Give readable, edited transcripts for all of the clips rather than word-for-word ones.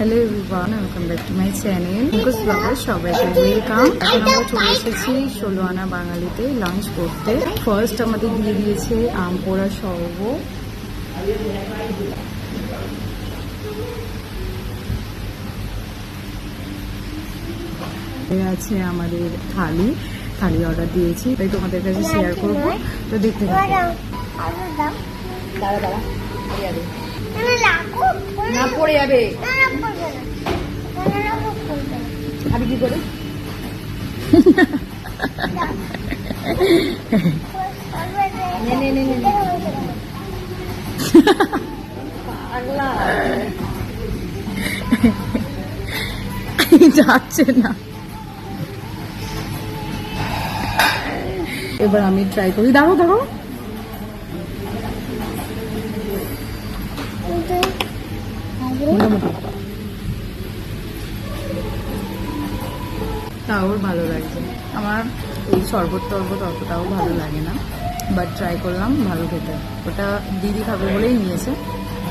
Hello everyone, welcome back to my channel মুকুস blogger. সবাইকে welcome. এখন আমরা চলে এসেছি 16 আনা বাঙালিতে লাঞ্চ করতে। ফার্স্ট আমাদের দিয়ে দিয়েছে আম পোড়া সর্ব, আছে আমাদের থালি অর্ডার দিয়েছি, তাই তোমাদের কাছে শেয়ার করবো। তো দেখতে থাকো। না পড়ে যাবে, খাবি কি করে? যাচ্ছে না। এবার আমি ট্রাই করি। দাঁড়ো দাঁড়ো, তাও ভালো লাগছে। আমার এই শরবত টরবত অতটাও ভালো লাগে না, বাট ট্রাই করলাম, ভালো খেতে। ওটা দিদি খাবে বলেই নিয়েছে,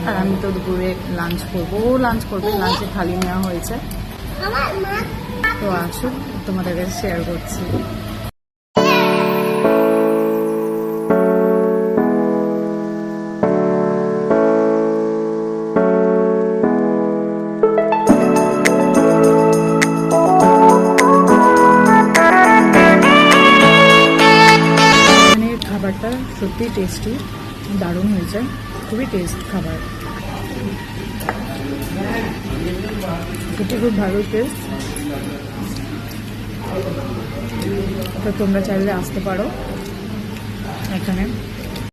আর আমি তো দুপুরে লাঞ্চ করবো, ও লাঞ্চ করবে, লাঞ্চে থালি নেওয়া হয়েছে। তো আসুন তোমাদের কাছে শেয়ার করছি। খাবারটা সত্যি টেস্টি, দারুণ হয়েছে, খুবই টেস্ট খাবার, সত্যি খুব ভালো টেস্ট। তো তোমরা চাইলে আসতে পারো এখানে।